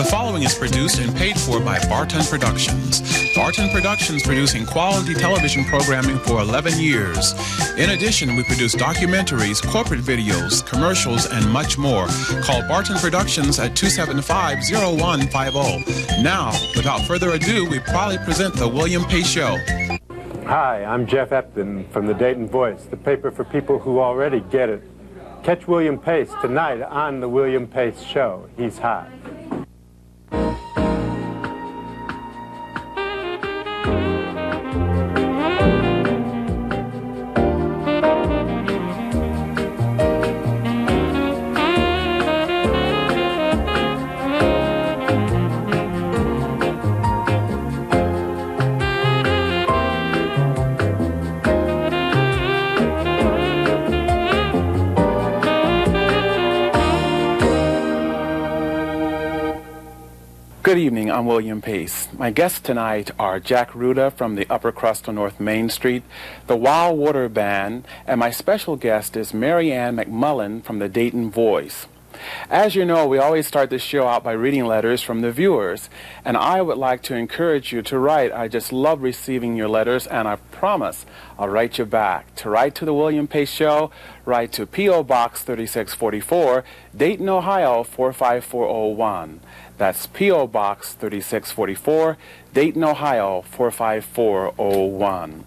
The following is produced and paid for by Barton Productions. Barton Productions producing quality television programming for 11 years. In addition, we produce documentaries, corporate videos, commercials, and much more. Call Barton Productions at 275-0150. Now, without further ado, we proudly present The William Pace Show. Hi, I'm Jeff Epton from the Dayton Voice, the paper for people who already get it. Catch William Pace tonight on The William Pace Show. He's hot. Good evening, I'm William Pace. My guests tonight are Jack Ruda from the Upper Crust on North Main Street, the Wild Water Band, and my special guest is Mary Ann McMullen from the Dayton Voice. As you know, we always start this show out by reading letters from the viewers, and I would like to encourage you to write. I just love receiving your letters, and I promise I'll write you back. To write to the William Pace Show, write to P.O. Box 3644, Dayton, Ohio 45401. That's P.O. Box 3644, Dayton, Ohio 45401.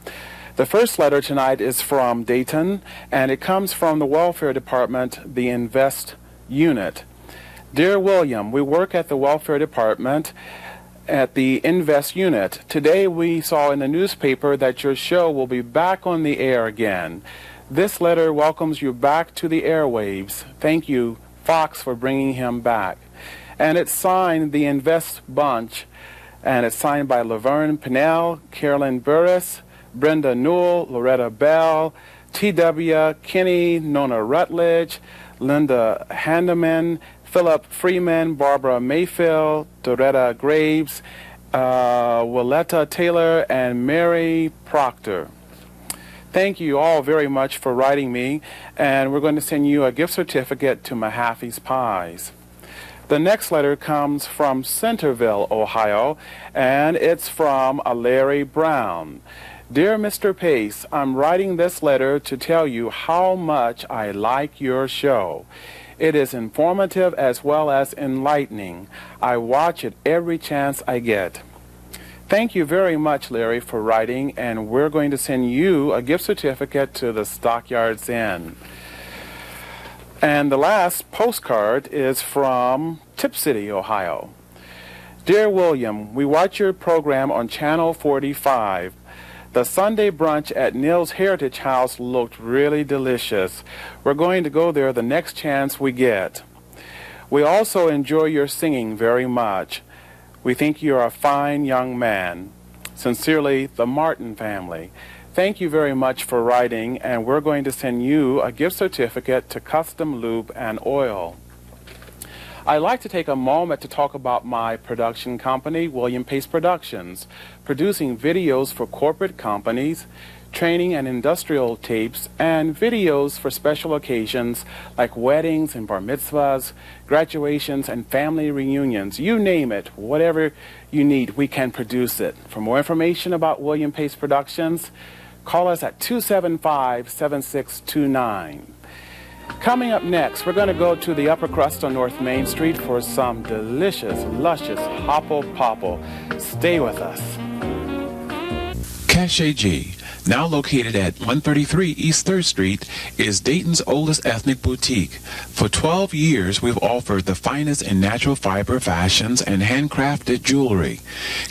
The first letter tonight is from Dayton, and it comes from the Welfare Department, the Invest Unit. Dear William, we work at the Welfare Department at the Invest Unit. Today we saw in the newspaper that your show will be back on the air again. This letter welcomes you back to the airwaves. Thank you, Fox, for bringing him back. And it's signed the Invest Bunch, and it's signed by Laverne Pinnell, Carolyn Burris, Brenda Newell, Loretta Bell, T.W. Kinney, Nona Rutledge, Linda Handeman, Philip Freeman, Barbara Mayfield, Doretta Graves, Willetta Taylor, and Mary Proctor. Thank you all very much for writing me, and we're going to send you a gift certificate to Mahaffey's Pies. The next letter comes from Centerville, Ohio, and it's from Larry Brown. Dear Mr. Pace, I'm writing this letter to tell you how much I like your show. It is informative as well as enlightening. I watch it every chance I get. Thank you very much, Larry, for writing, and we're going to send you a gift certificate to the Stockyards Inn. And the last postcard is from Tip City, Ohio. Dear William, we watch your program on Channel 45. The Sunday brunch at Neil's Heritage House looked really delicious. We're going to go there the next chance we get. We also enjoy your singing very much. We think you are a fine young man. Sincerely, the Martin family. Thank you very much for writing, and we're going to send you a gift certificate to Custom Lube and Oil. I'd like to take a moment to talk about my production company, William Pace Productions, producing videos for corporate companies, training and industrial tapes, and videos for special occasions like weddings and bar mitzvahs, graduations, and family reunions. You name it, whatever you need, we can produce it. For more information about William Pace Productions, call us at 275-7629. Coming up next, we're going to go to the Upper Crust on North Main Street for some delicious, luscious Hopple Popple. Stay with us. Cache G, now located at 133 East 3rd Street, is Dayton's oldest ethnic boutique. For 12 years, we've offered the finest in natural fiber fashions and handcrafted jewelry.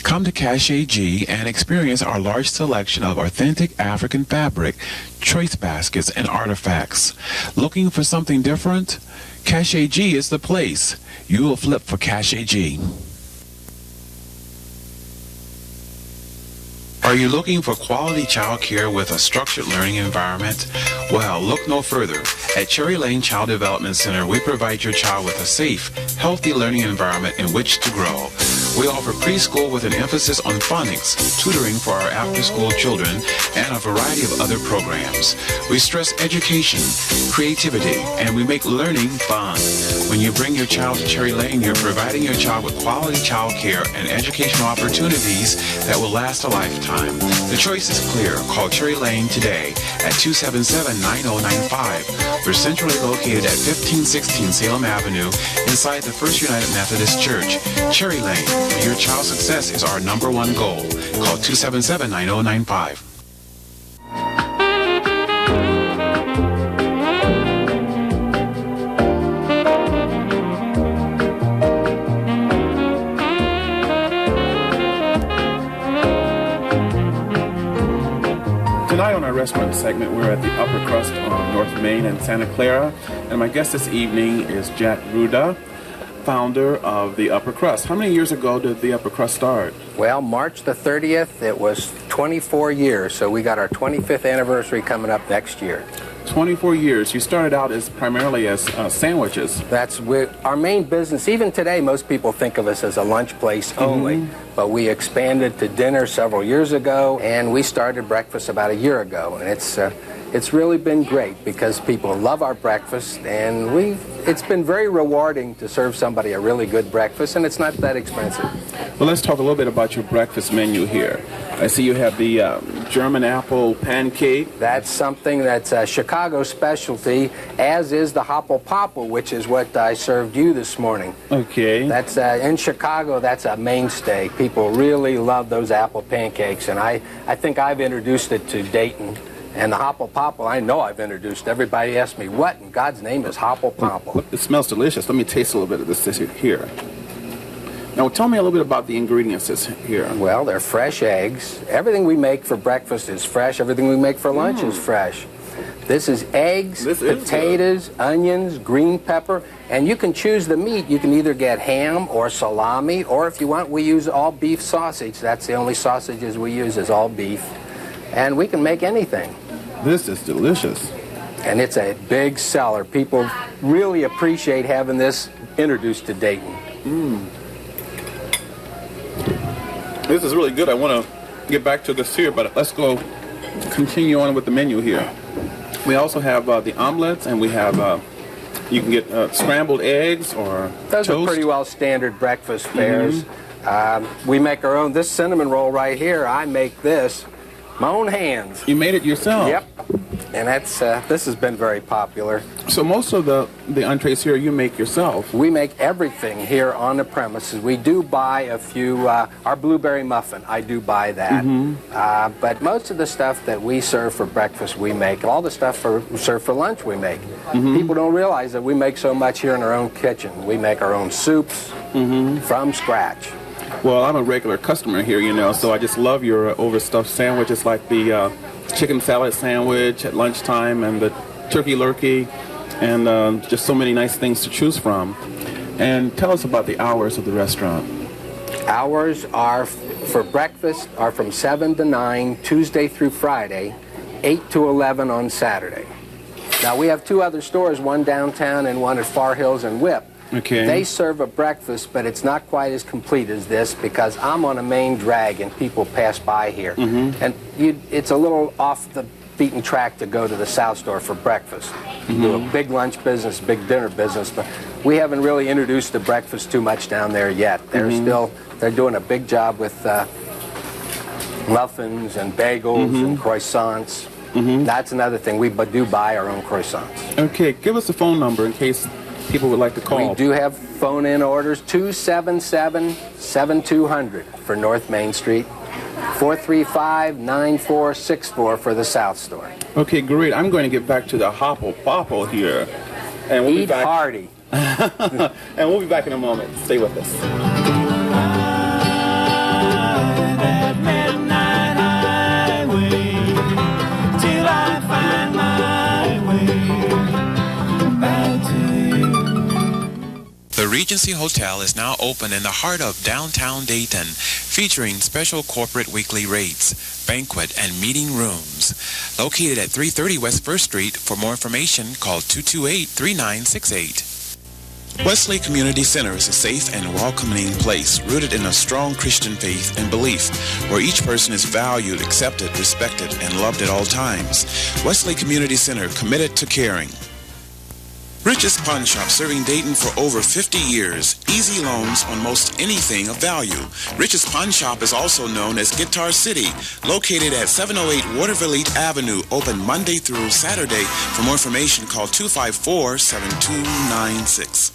Come to Cache G and experience our large selection of authentic African fabric, choice baskets, and artifacts. Looking for something different? Cache G is the place. You will flip for Cache G. Are you looking for quality child care with a structured learning environment? Well, look no further. At Cherry Lane Child Development Center, we provide your child with a safe, healthy learning environment in which to grow. We offer preschool with an emphasis on phonics, tutoring for our after-school children, and a variety of other programs. We stress education, creativity, and we make learning fun. When you bring your child to Cherry Lane, you're providing your child with quality child care and educational opportunities that will last a lifetime. The choice is clear. Call Cherry Lane today at 277-9095. We're centrally located at 1516 Salem Avenue inside the First United Methodist Church. Cherry Lane, where your child's success is our #1 goal. Call 277-9095. Tonight on our restaurant segment, we're at the Upper Crust on North Main in Santa Clara, and my guest this evening is Jack Ruda, founder of the Upper Crust. How many years ago did the Upper Crust start? Well, March the 30th, it was 24 years, so we got our 25th anniversary coming up next year. 24 years. You started out as primarily as sandwiches. That's our main business. Even today, most people think of us as a lunch place only, but we expanded to dinner several years ago, and we started breakfast about a year ago, and it's really been great because people love our breakfast, and it's been very rewarding to serve somebody a really good breakfast, and it's not that expensive. Well, let's talk a little bit about your breakfast menu here. I see you have the German apple pancake. That's something that's a Chicago specialty, as is the Hopple Popple, which is what I served you this morning. Okay. That's in Chicago, that's a mainstay. People really love those apple pancakes, and I think I've introduced it to Dayton. And the Hopple Popple, I know I've introduced. Everybody asks me, what in God's name is Hopple Popple? Look, it smells delicious. Let me taste a little bit of this here. Now, tell me a little bit about the ingredients here. Well, they're fresh eggs. Everything we make for breakfast is fresh. Everything we make for lunch is fresh. This is eggs, potatoes, onions, green pepper, and you can choose the meat. You can either get ham or salami, or if you want, we use all beef sausage. That's the only sausages we use is all beef. And we can make anything. This is delicious. And it's a big seller. People really appreciate having this introduced to Dayton. This is really good. I want to get back to this here, but let's go continue on with the menu here. We also have the omelets, and we have, you can get scrambled eggs or Those toast. are pretty well standard breakfast fares. We make our own. This cinnamon roll right here, I make this. My own hands. You made it yourself? Yep. And that's this has been very popular. So most of the entrees here you make yourself? We make everything here on the premises. We do buy a few, our blueberry muffin, I do buy that. But most of the stuff that we serve for breakfast we make. All the stuff we serve for lunch we make. People don't realize that we make so much here in our own kitchen. We make our own soups from scratch. Well, I'm a regular customer here, you know, so I just love your overstuffed sandwiches like the chicken salad sandwich at lunchtime and the turkey lurkey and just so many nice things to choose from. And tell us about the hours of the restaurant. Hours are for breakfast are from 7 to 9 Tuesday through Friday, 8 to 11 on Saturday. Now we have two other stores, one downtown and one at Far Hills and Whip. Okay. They serve a breakfast, but it's not quite as complete as this because I'm on a main drag and people pass by here. And it's a little off the beaten track to go to the South Store for breakfast. You do a big lunch business, big dinner business, but we haven't really introduced the breakfast too much down there yet. They're doing a big job with muffins and bagels and croissants. That's another thing. We do buy our own croissants. Okay, give us a phone number in case people would like to call. We do have phone-in orders, 277-7200 for North Main Street, 435-9464 for the South Store. Okay, great. I'm going to get back to the Hopple Popple here. And we'll Eat hearty. And we'll be back in a moment. Stay with us. The Regency Hotel is now open in the heart of downtown Dayton, featuring special corporate weekly rates, banquet, and meeting rooms. Located at 330 West 1st Street. For more information, call 228-3968. Wesley Community Center is a safe and welcoming place rooted in a strong Christian faith and belief where each person is valued, accepted, respected, and loved at all times. Wesley Community Center, committed to caring. Rich's Pawn Shop, serving Dayton for over 50 years. Easy loans on most anything of value. Rich's Pawn Shop is also known as Guitar City, located at 708 Waterville Avenue, open Monday through Saturday. For more information, call 254-7296.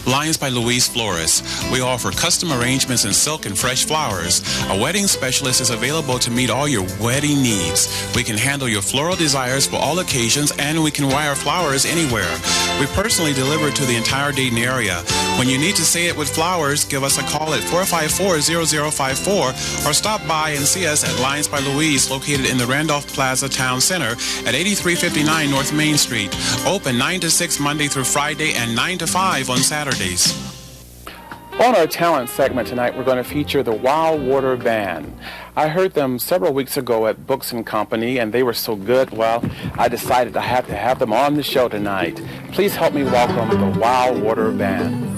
Lions by Louise Flores. We offer custom arrangements in silk and fresh flowers. A wedding specialist is available to meet all your wedding needs. We can handle your floral desires for all occasions, and we can wire flowers anywhere. We personally deliver to the entire Dayton area. When you need to say it with flowers, give us a call at 454-0054 or stop by and see us at Lions by Louise, located in the Randolph Plaza Town Center at 8359 North Main Street. Open 9 to 6 Monday through Friday and 9 to 5 on Saturdays. On our talent segment tonight, we're going to feature the Wild Water Band. I heard them several weeks ago at Books and Company, and they were so good, well, I decided I had to have them on the show tonight. Please help me welcome the Wild Water Band.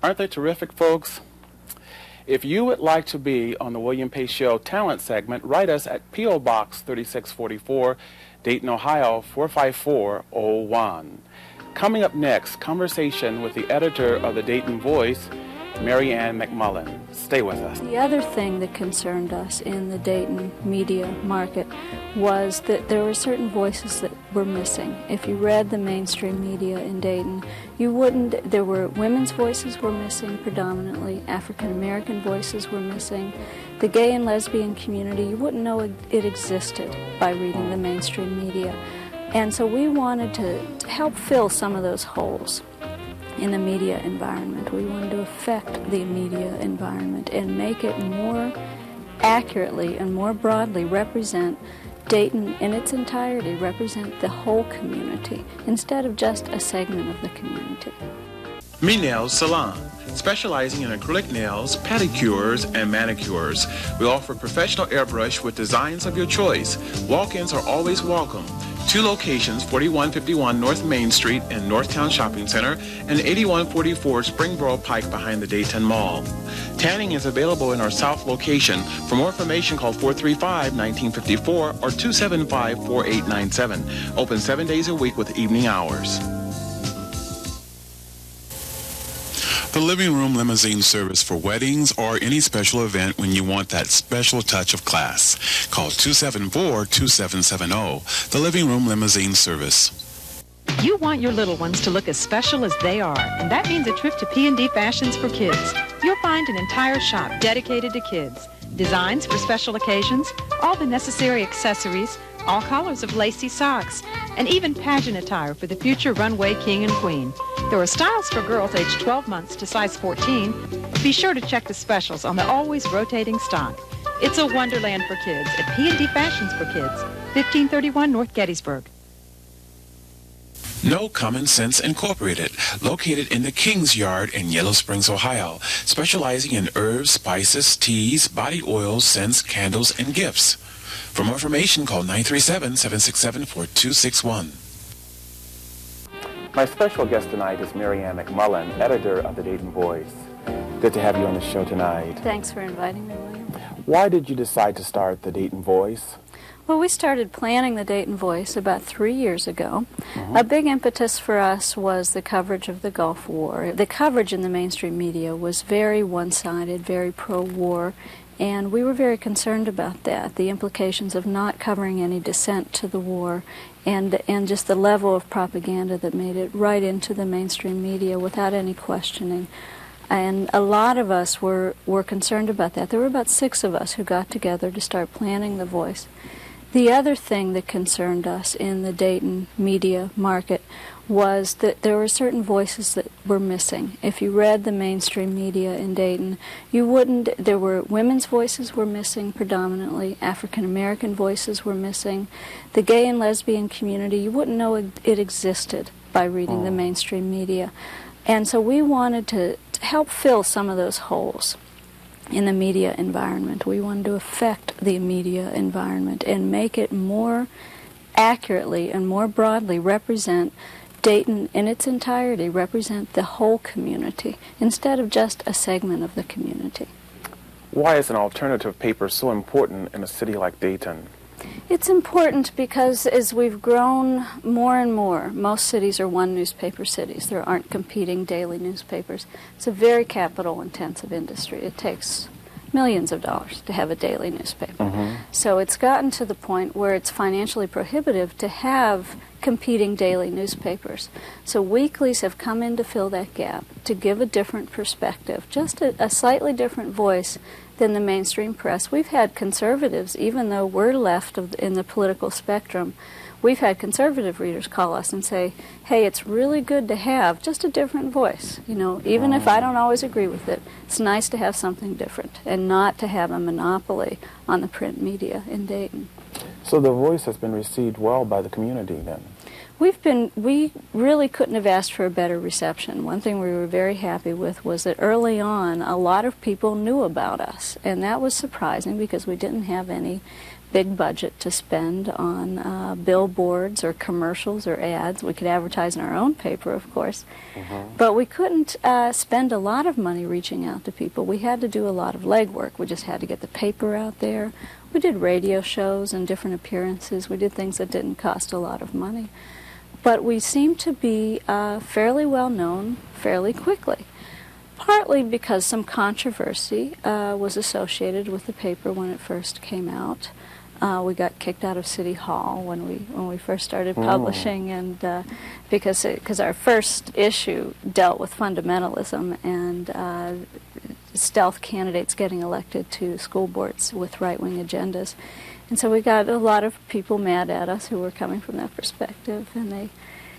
Aren't they terrific, folks? If you would like to be on the William Pace Show talent segment, write us at P.O. Box 3644, Dayton, Ohio 45401. Coming up next, conversation with the editor of the Dayton Voice Mary Ann McMullen. Stay with us. The other thing that concerned us in the Dayton media market was that there were certain voices that were missing. If you read the mainstream media in Dayton, there were women's voices were missing predominantly, African American voices were missing. The gay and lesbian community, you wouldn't know it existed by reading the mainstream media. And so we wanted to help fill some of those holes in the media environment. We wanted to affect the media environment and make it more accurately and more broadly represent Dayton in its entirety, represent the whole community instead of just a segment of the community. Me Nails Salon, specializing in acrylic nails, pedicures, and manicures. We offer professional airbrush with designs of your choice. Walk-ins are always welcome. 2 locations, 4151 North Main Street in Northtown Shopping Center and 8144 Springboro Pike behind the Dayton Mall. Tanning is available in our South location. For more information, call 435-1954 or 275-4897. Open 7 days a week with evening hours. The Living Room Limousine Service for weddings or any special event when you want that special touch of class. Call 274-2770. The Living Room Limousine Service. You want your little ones to look as special as they are, and that means a trip to P&D Fashions for Kids. You'll find an entire shop dedicated to kids. Designs for special occasions, all the necessary accessories, all colors of lacy socks, and even pageant attire for the future runway king and queen. There are styles for girls aged 12 months to size 14. Be sure to check the specials on the always rotating stock. It's a wonderland for kids at P&D Fashions for Kids, 1531 North Gettysburg. No Common Sense Incorporated, located in the King's Yard in Yellow Springs, Ohio, specializing in herbs, spices, teas, body oils, scents, candles, and gifts. For more information, call 937-767-4261. My special guest tonight is Mary Ann McMullen, editor of the Dayton Voice. Good to have you on the show tonight. Thanks for inviting me, William. Why did you decide to start the Dayton Voice? Well, we started planning the Dayton Voice about 3 years ago. A big impetus for us was the coverage of the Gulf War. The coverage in the mainstream media was very one-sided, very pro-war, and we were very concerned about that, the implications of not covering any dissent to the war and just the level of propaganda that made it right into the mainstream media without any questioning. And a lot of us were concerned about that. There were about 6 of us who got together to start planning the Voice. The other thing that concerned us in the Dayton media market was that there were certain voices that were missing. If you read the mainstream media in Dayton, there were women's voices were missing predominantly, African American voices were missing. The gay and lesbian community, you wouldn't know it existed by reading the mainstream media. And so we wanted to help fill some of those holes in the media environment. We wanted to affect the media environment and make it more accurately and more broadly represent Dayton in its entirety, represent the whole community instead of just a segment of the community. Why is an alternative paper so important in a city like Dayton? It's important because as we've grown more and more, most cities are one newspaper cities. There aren't competing daily newspapers. It's a very capital-intensive industry. It takes millions of dollars to have a daily newspaper. So it's gotten to the point where it's financially prohibitive to have competing daily newspapers. So weeklies have come in to fill that gap, to give a different perspective, just a slightly different voice than the mainstream press. We've had conservatives, even though we're left in the political spectrum, we've had conservative readers call us and say, hey, it's really good to have just a different voice. You know, even if I don't always agree with it, it's nice to have something different and not to have a monopoly on the print media in Dayton. So the Voice has been received well by the community then? We really couldn't have asked for a better reception. One thing we were very happy with was that early on a lot of people knew about us, and that was surprising because we didn't have any big budget to spend on billboards or commercials or ads. We could advertise in our own paper, of course, but we couldn't spend a lot of money reaching out to people. We had to do a lot of legwork. We just had to get the paper out there. We did radio shows and different appearances. We did things that didn't cost a lot of money. But we seemed to be fairly well known fairly quickly. Partly because some controversy was associated with the paper when it first came out. We got kicked out of City Hall when we first started publishing, and because our first issue dealt with fundamentalism and stealth candidates getting elected to school boards with right-wing agendas, and so we got a lot of people mad at us who were coming from that perspective, and they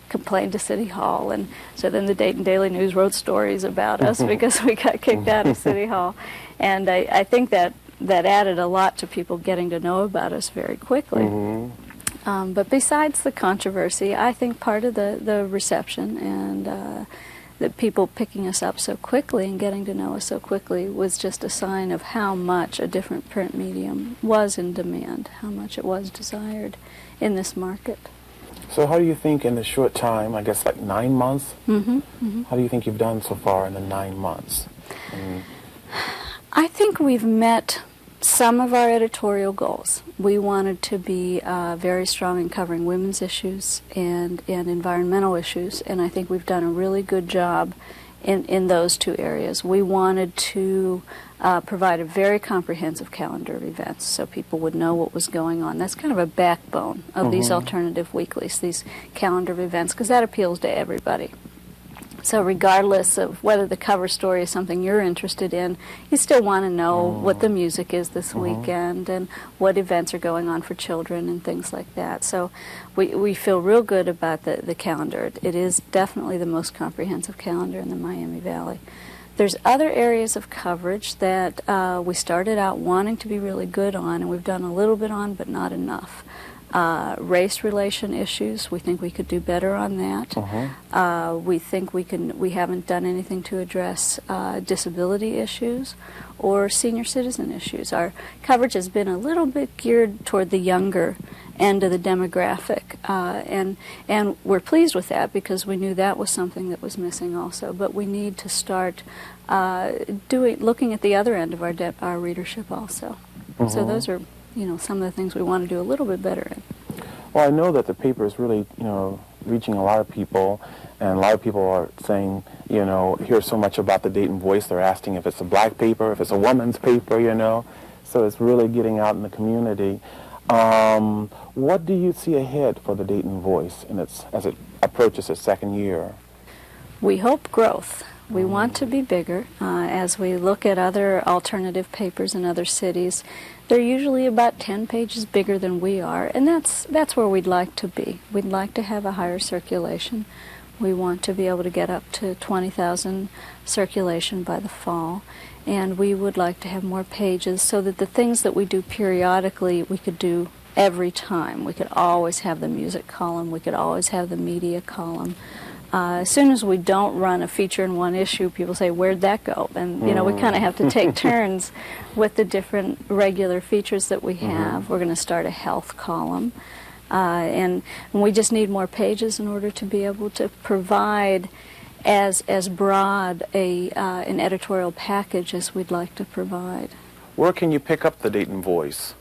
complained to City Hall, and so then the Dayton Daily News wrote stories about us because we got kicked out of City Hall, and I think that added a lot to people getting to know about us very quickly. But besides the controversy, I think part of the reception and the people picking us up so quickly and getting to know us so quickly was just a sign of how much a different print medium was in demand, how much it was desired in this market. So how do you think in the short time, I guess like 9 months, how do you think you've done so far in the 9 months? I think we've met some of our editorial goals. We wanted to be very strong in covering women's issues and environmental issues, and I think we've done a really good job in those two areas. We wanted to provide a very comprehensive calendar of events so people would know what was going on. That's kind of a backbone of these alternative weeklies, these calendar of events, because that appeals to everybody. So regardless of whether the cover story is something you're interested in, you still want to know what the music is this weekend and what events are going on for children and things like that. So we feel real good about the calendar. It is definitely the most comprehensive calendar in the Miami Valley. There's other areas of coverage that we started out wanting to be really good on, and we've done a little bit on, but not enough. Race relation issues, we think we could do better on that. We think we haven't done anything to address disability issues or senior citizen issues. Our coverage has been a little bit geared toward the younger end of the demographic, and we're pleased with that because we knew that was something that was missing also. But we need to start looking at the other end of our readership also. So those are some of the things we want to do a little bit better in. Well, I know that the paper is really, reaching a lot of people, and a lot of people are saying, hear so much about the Dayton Voice. They're asking if it's a black paper, if it's a woman's paper, So it's really getting out in the community. What do you see ahead for the Dayton Voice as it approaches its second year? We hope growth. We want to be bigger. As we look at other alternative papers in other cities, they're usually about 10 pages bigger than we are, and that's where we'd like to be. We'd like to have a higher circulation. We want to be able to get up to 20,000 circulation by the fall, and we would like to have more pages so that the things that we do periodically we could do every time. We could always have the music column. We could always have the media column. As soon as we don't run a feature in one issue, people say, where'd that go? And, we kind of have to take turns with the different regular features that we have. We're going to start a health column. And we just need more pages in order to be able to provide as broad an editorial package as we'd like to provide. Where can you pick up the Dayton Voice?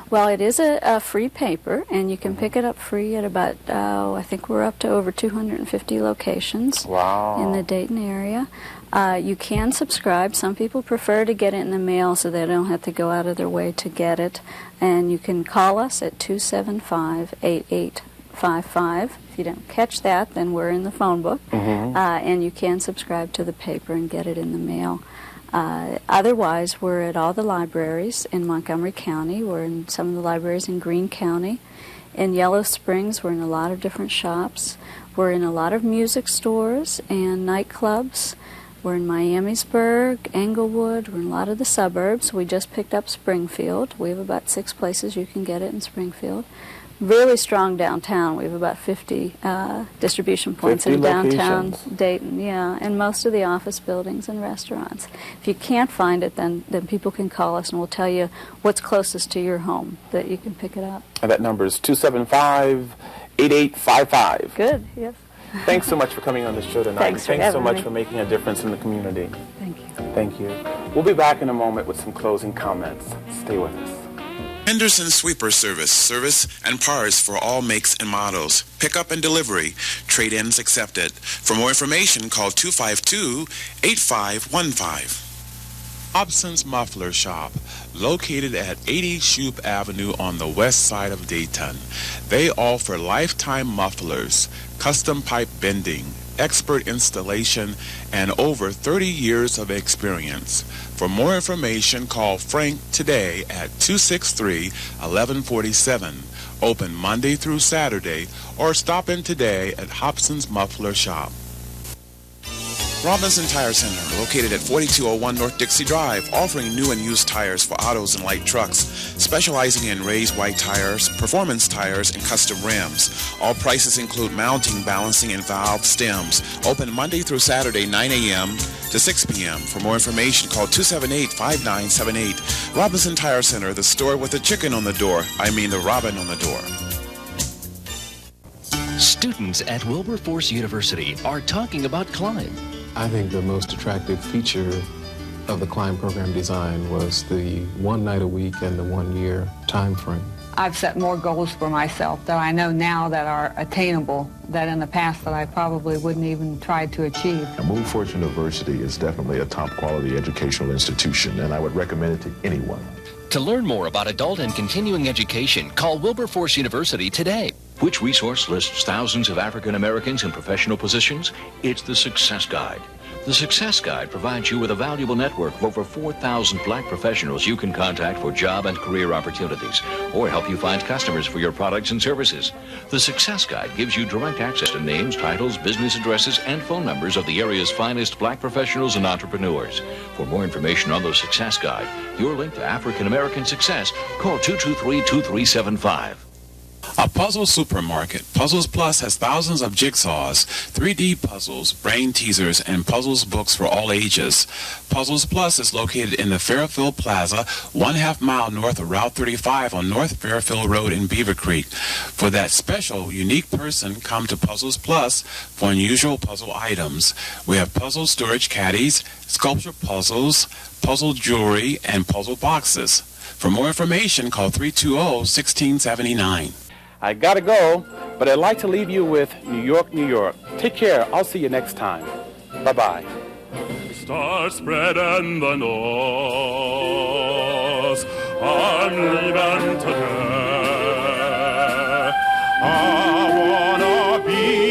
Well, it is a free paper, and you can pick it up free at about, I think we're up to over 250 locations in the Dayton area. You can subscribe. Some people prefer to get it in the mail so they don't have to go out of their way to get it. And you can call us at 275-8855. If you don't catch that, then we're in the phone book. And you can subscribe to the paper and get it in the mail. Otherwise, we're at all the libraries in Montgomery County. We're in some of the libraries in Greene County. In Yellow Springs, we're in a lot of different shops. We're in a lot of music stores and nightclubs. We're in Miamisburg, Englewood. We're in a lot of the suburbs. We just picked up Springfield. We have about 6 places you can get it in Springfield. Really strong downtown. We have about 50 distribution points in downtown Dayton, and most of the office buildings and restaurants. If you can't find it, then people can call us and we'll tell you what's closest to your home that you can pick it up. And that number is 275-8855. Good, yes. Thanks so much for coming on the show tonight. Thanks so much for making a difference in the community. Thank you. Thank you. We'll be back in a moment with some closing comments. Stay with us. Henderson Sweeper Service and parts for all makes and models. Pickup and delivery. Trade-ins accepted. For more information, call 252-8515. Hobson's Muffler Shop, located at 80 Shoup Avenue on the west side of Dayton. They offer lifetime mufflers, custom pipe bending, expert installation, and over 30 years of experience. For more information, call Frank today at 263-1147. Open Monday through Saturday, or stop in today at Hobson's Muffler Shop. Robinson Tire Center, located at 4201 North Dixie Drive, offering new and used tires for autos and light trucks, specializing in raised white tires, performance tires, and custom rims. All prices include mounting, balancing, and valve stems. Open Monday through Saturday, 9 a.m. to 6 p.m. For more information, call 278-5978. Robinson Tire Center, the store with the chicken on the door. I mean the robin on the door. Students at Wilberforce University are talking about climb. I think the most attractive feature of the climb program design was the 1 night a week and the 1 year time frame. I've set more goals for myself that I know now that are attainable, that in the past that I probably wouldn't even try to achieve. Wilberforce University is definitely a top quality educational institution, and I would recommend it to anyone. To learn more about adult and continuing education, call Wilberforce University today. Which resource lists thousands of African Americans in professional positions? It's the Success Guide. The Success Guide provides you with a valuable network of over 4,000 black professionals you can contact for job and career opportunities, or help you find customers for your products and services. The Success Guide gives you direct access to names, titles, business addresses, and phone numbers of the area's finest black professionals and entrepreneurs. For more information on the Success Guide, your link to African American success, call 223-2375. A puzzle supermarket. Puzzles Plus has thousands of jigsaws, 3D puzzles, brain teasers, and puzzles books for all ages. Puzzles Plus is located in the Fairfield Plaza, 1/2 mile north of Route 35 on North Fairfield Road in Beaver Creek. For that special, unique person, come to Puzzles Plus for unusual puzzle items. We have puzzle storage caddies, sculpture puzzles, puzzle jewelry, and puzzle boxes. For more information, call 320-1679. I gotta go, but I'd like to leave you with New York, New York. Take care. I'll see you next time. Bye-bye. Stars spread in the north, I'm leaving today. I wanna be